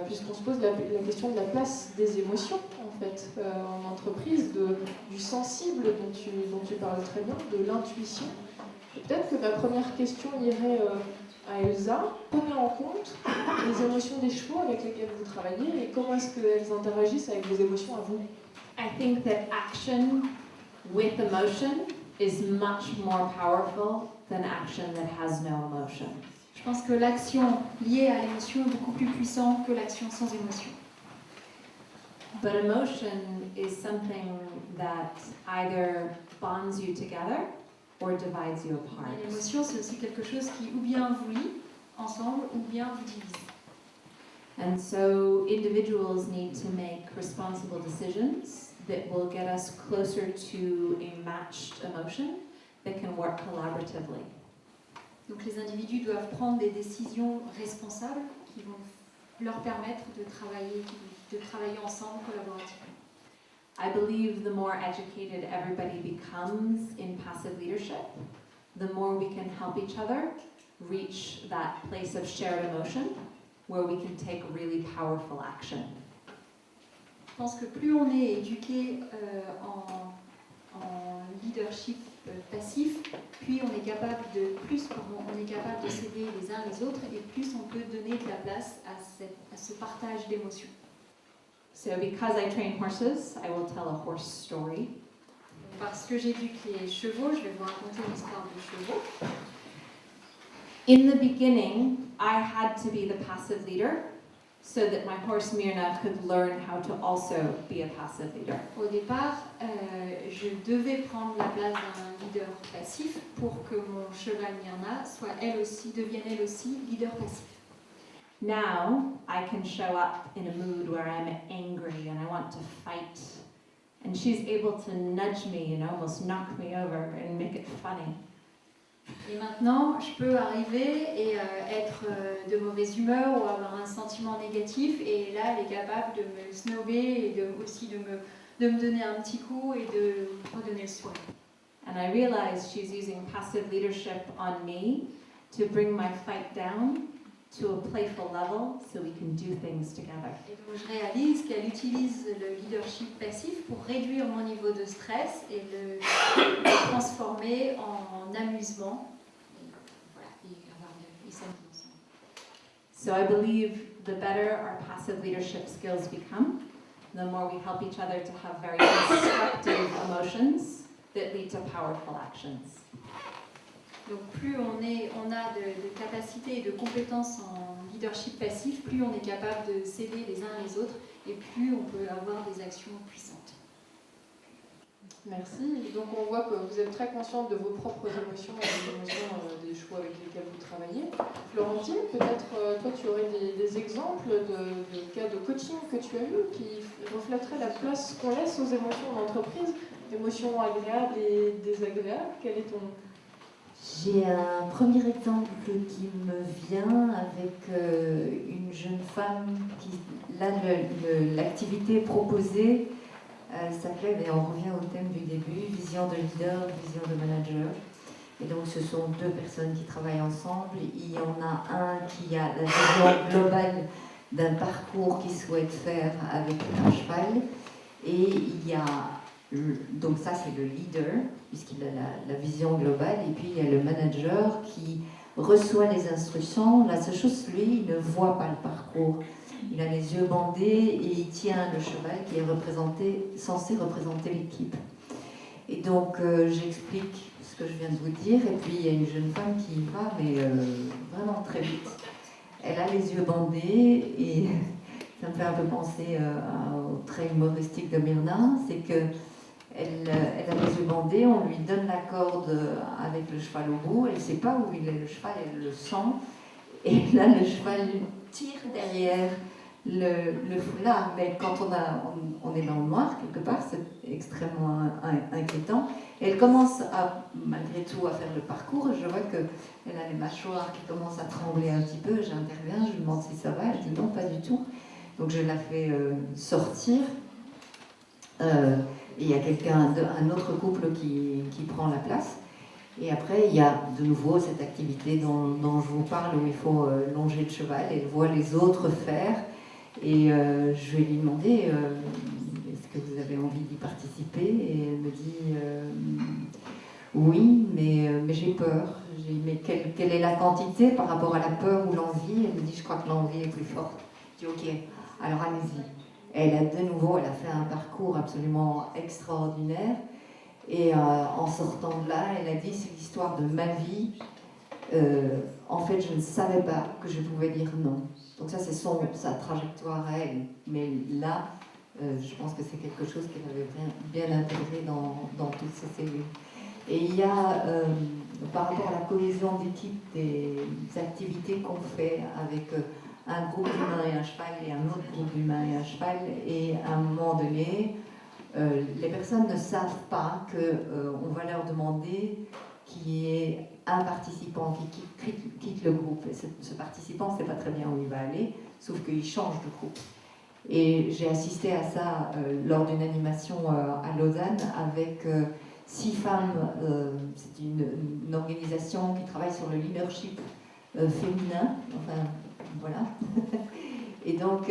puisqu'on se pose la question de la place des émotions en fait en entreprise, du sensible dont tu parles très bien, de l'intuition. Peut-être que ma première question irait à Elsa. Prenez en compte les émotions des chevaux avec lesquels vous travaillez et comment est-ce qu'elles interagissent avec vos émotions à vous? I think that action with emotion is much more powerful than action that has no emotion. Je pense que l'action liée à l'émotion est beaucoup plus puissante que l'action sans émotion. But emotion is something that either bonds you together or divides you apart. L'émotion, c'est aussi quelque chose qui ou bien vous lie ensemble ou bien vous divise. And so individuals need to make responsible decisions that will get us closer to a matched emotion that can work collaboratively. Donc les individus doivent prendre des décisions responsables qui vont leur permettre de travailler ensemble collaborativement. I believe the more educated everybody becomes in passive leadership, the more we can help each other reach that place of shared emotion where we can take really powerful action. Je pense que plus on est éduqué en leadership passif, puis on est capable de s'aider les uns les autres et plus on peut donner de la place à ce partage d'émotions. So because I train horses, I will tell a horse story. Parce que j'éduque les chevaux, je vais vous raconter l'histoire des chevaux. In the beginning, I had to be the passive leader so that my horse Mirna could learn how to also be a passive leader. Au départ, je devais prendre la place d'un leader passif pour que mon cheval Mirna devienne elle aussi leader passif. Now, I can show up in a mood where I'm angry and I want to fight. And she's able to nudge me and almost knock me over and make it funny. Et maintenant, je peux arriver et être de mauvaise humeur ou avoir un sentiment négatif et là, elle est capable de me snobber et aussi de me donner un petit coup et de redonner le soin. And I realize she's using passive leadership on me to bring my fight down to a playful level so we can do things together. Et donc je réalise qu'elle utilise le leadership passif pour réduire mon niveau de stress et le transformer en amusement et s'amuser ensemble. So I believe the better our passive leadership skills become, the more we help each other to have very constructive emotions that lead to powerful actions. Donc plus on a de capacités et de compétences en leadership passif, plus on est capable de s'aider les uns les autres et plus on peut avoir des actions puissantes. Merci. Donc on voit que vous êtes très consciente de vos propres émotions et des émotions des chevaux avec lesquels vous travaillez. Florentine, peut-être toi tu aurais des exemples de cas de coaching que tu as eu qui reflèteraient la place qu'on laisse aux émotions en entreprise, émotions agréables et désagréables. Quel est ton... J'ai un premier exemple qui me vient avec une jeune femme qui, là, l'activité proposée s'appelait, mais on revient au thème du début, vision de leader, vision de manager. Et donc ce sont deux personnes qui travaillent ensemble. Il y en a un qui a la vision globale d'un parcours qu'il souhaite faire avec un cheval. Et il y a, donc ça c'est le leader, puisqu'il a la vision globale. Et puis il y a le manager qui reçoit les instructions. La seule chose, lui, il ne voit pas le parcours. Il a les yeux bandés et il tient le cheval qui est censé représenter l'équipe. Et donc j'explique ce que je viens de vous dire, et puis il y a une jeune femme qui va, mais vraiment très vite. Elle a les yeux bandés, et ça me fait un peu penser au trait humoristique de Myrna, c'est qu'elle a les yeux bandés, on lui donne la corde avec le cheval au bout, elle ne sait pas où il est le cheval, elle le sent, et là le cheval tire derrière le foulard, mais quand on est dans le noir quelque part, c'est extrêmement inquiétant. Et elle commence malgré tout à faire le parcours, et je vois qu'elle a les mâchoires qui commencent à trembler un petit peu. J'interviens, je lui demande si ça va, elle dit non, pas du tout. Donc je la fais sortir, et il y a un autre couple qui prend la place. Et après, il y a de nouveau cette activité dont je vous parle, où il faut longer le cheval, et elle voit les autres faire. Et je vais lui demander est-ce que vous avez envie d'y participer? Et elle me dit oui, mais j'ai peur. J'ai dit mais quelle est la quantité par rapport à la peur ou l'envie? Elle me dit je crois que l'envie est plus forte. Je dis ok, alors allez-y. Elle a fait un parcours absolument extraordinaire. Et en sortant de là, elle a dit c'est l'histoire de ma vie. En fait, je ne savais pas que je pouvais dire non. Donc ça, c'est sa trajectoire à elle. Mais là, je pense que c'est quelque chose qu'elle avait bien intégré dans toutes ses cellules. Et il y a, par rapport à la cohésion d'équipe, des activités qu'on fait avec un groupe d'humains et un cheval et un autre groupe d'humains et un cheval, et à un moment donné, les personnes ne savent pas qu'on va leur demander qu'il y ait un participant qui quitte le groupe. Et ce participant ne sait pas très bien où il va aller, sauf qu'il change de groupe. Et j'ai assisté à ça lors d'une animation à Lausanne avec 6 femmes. C'est une organisation qui travaille sur le leadership féminin. Enfin, voilà. Et donc,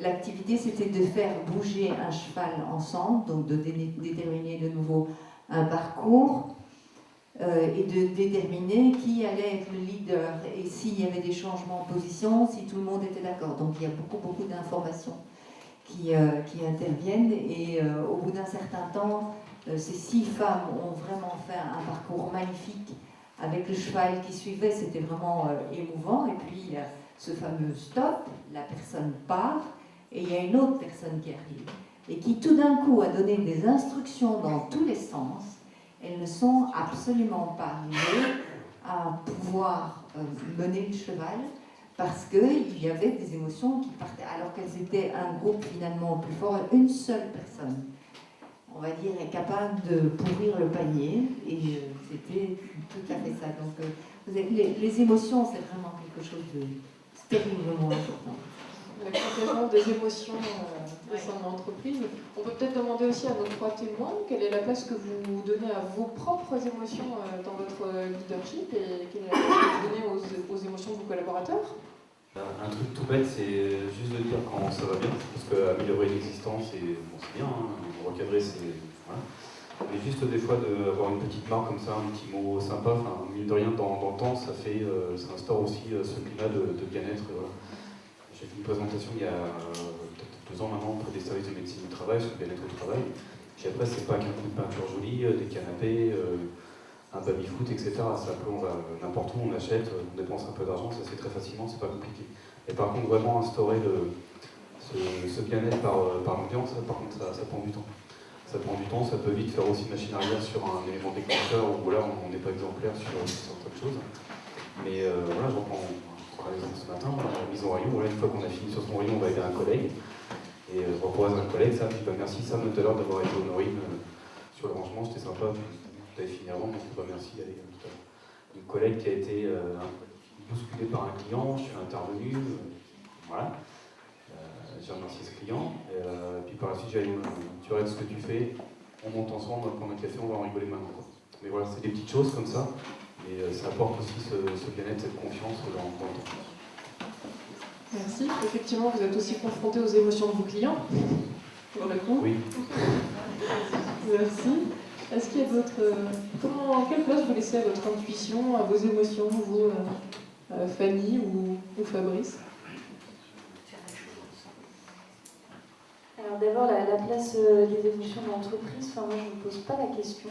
l'activité, c'était de faire bouger un cheval ensemble, donc de déterminer de nouveau un parcours et de déterminer qui allait être le leader et s'il y avait des changements de position, si tout le monde était d'accord. Donc, il y a beaucoup d'informations qui interviennent et au bout d'un certain temps, ces 6 femmes ont vraiment fait un parcours magnifique avec le cheval qui suivait, c'était vraiment émouvant. Et puis, ce fameux stop, la personne part et il y a une autre personne qui arrive et qui tout d'un coup a donné des instructions dans tous les sens. Elles ne sont absolument pas arrivées à pouvoir mener le cheval parce qu'il y avait des émotions qui partaient alors qu'elles étaient un groupe finalement plus fort. Une seule personne, on va dire, est capable de pourrir le panier et c'était tout à fait ça. Donc les émotions, c'est vraiment quelque chose de terriblement important. La contagion des émotions au sein de l'entreprise. On peut peut-être demander aussi à nos 3 témoins quelle est la place que vous donnez à vos propres émotions dans votre leadership et quelle est la place que vous donnez aux émotions de vos collaborateurs. Un truc tout bête, c'est juste de dire quand ça va bien, parce qu'améliorer l'existence, c'est bien, hein, recadrer, c'est... Voilà. Mais juste des fois d'avoir une petite marque comme ça, un petit mot sympa, enfin, mine de rien, dans le temps, ça instaure aussi ce climat de bien-être. Voilà. J'ai fait une présentation il y a peut-être 2 ans maintenant auprès des services de médecine du travail sur le bien-être au travail. Puis après, c'est pas qu'un coup de peinture jolie, des canapés, un baby-foot, etc. Ça peut, on va n'importe où, on achète, on dépense un peu d'argent, ça se fait très facilement, c'est pas compliqué. Et par contre, vraiment instaurer ce bien-être par l'ambiance, par contre, ça prend du temps. Ça prend du temps, ça peut vite faire aussi machine arrière sur un élément déclencheur où là, on n'est pas exemplaire sur certaines choses. Mais voilà, je reprends par exemple ce matin, on a mise en rayon, voilà, une fois qu'on a fini sur son rayon, on va aider un collègue. Et je repose un collègue, Sam, je dis merci Sam tout à l'heure d'avoir été honoré sur le rangement, c'était sympa, tu avais fini avant, donc merci, allez, tout à l'heure. Une collègue qui a été bousculée par un client, je suis intervenu, voilà. J'ai remercié ce client, et puis par la suite j'ai dit tu regardes ce que tu fais, on monte ensemble, on va prendre un café, on va en rigoler maintenant. Quoi. Mais voilà, c'est des petites choses comme ça, et ça apporte aussi ce bien-être, cette confiance dans le temps. Merci. Effectivement, vous êtes aussi confronté aux émotions de vos clients, pour le coup. Oui. Merci. Est-ce qu'il y a d'autres... Quelle place vous laissez à votre intuition, à vos émotions, vous, Fanny ou Fabrice? Alors d'abord, la place des émotions de l'entreprise, moi je ne me pose pas la question.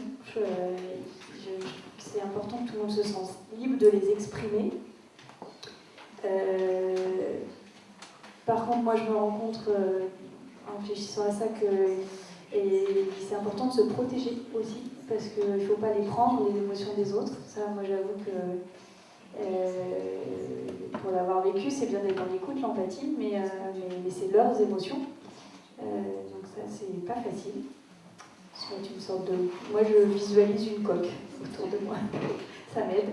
C'est important que tout le monde se sente libre de les exprimer. Par contre, moi je me rends compte, en réfléchissant à ça, que c'est important de se protéger aussi, parce qu'il ne faut pas les prendre, les émotions des autres. Ça, moi j'avoue que pour l'avoir vécu, c'est bien d'être dans l'écoute, l'empathie, mais c'est leurs émotions. Donc ça, c'est pas facile. C'est une sorte de... Moi, je visualise une coque autour de moi. Ça m'aide.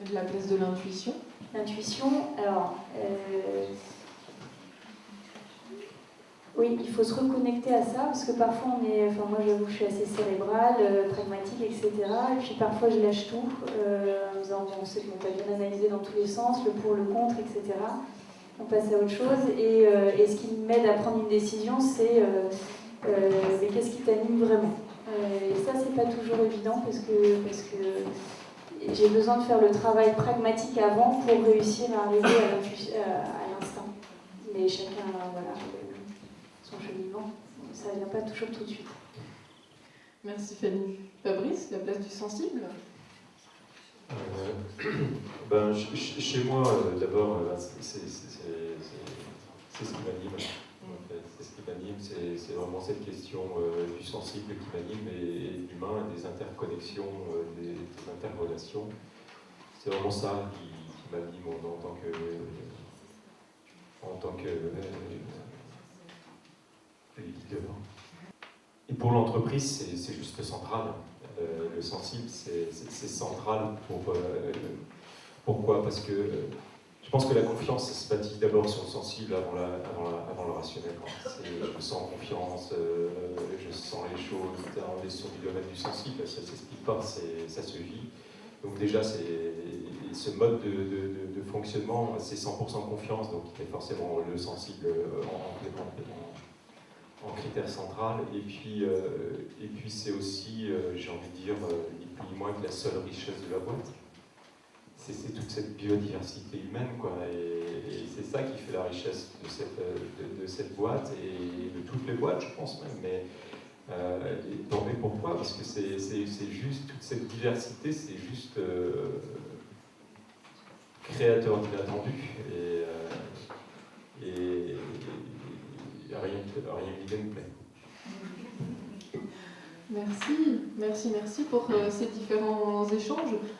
De la place de l'intuition. L'intuition, alors... Oui, il faut se reconnecter à ça, parce que parfois on est... Enfin, moi, j'avoue que je suis assez cérébrale, pragmatique, etc. Et puis parfois, je lâche tout, en me disant, bon, on sait qu'on peut bien analyser dans tous les sens, le pour, le contre, etc. on passe à autre chose. Et ce qui m'aide à prendre une décision, c'est mais qu'est-ce qui t'anime vraiment. Et ça, c'est pas toujours évident parce que j'ai besoin de faire le travail pragmatique avant pour réussir à arriver à l'instinct. Mais chacun, voilà, son cheminement, ça vient pas toujours tout de suite. Merci Fanny. Fabrice, la place du sensible? Chez moi, d'abord, c'est ce qui m'anime. En fait. C'est ce qui m'anime, c'est vraiment cette question du sensible qui m'anime et de l'humain, des interconnexions, des interrelations. C'est vraiment ça qui m'anime en tant que leader. Et pour l'entreprise, c'est juste central. Le sensible, c'est central pourquoi? Parce que je pense que la confiance se bâtit d'abord sur le sensible avant le rationnel. Je me sens en confiance, je sens les choses, on est sur du domaine du sensible, ça ne s'explique pas, ça se vit. Donc déjà, ce mode de fonctionnement, c'est 100% confiance, donc il est forcément le sensible en critère central. Et puis c'est aussi, j'ai envie de dire, ni plus ni moins que la seule richesse de la boîte. C'est toute cette biodiversité humaine, quoi. Et c'est ça qui fait la richesse de cette boîte et de toutes les boîtes, je pense même. Mais pourquoi? Parce que c'est juste, toute cette diversité, c'est juste créateur d'inattendu. Et rien qui me plaît. Merci pour ces différents échanges.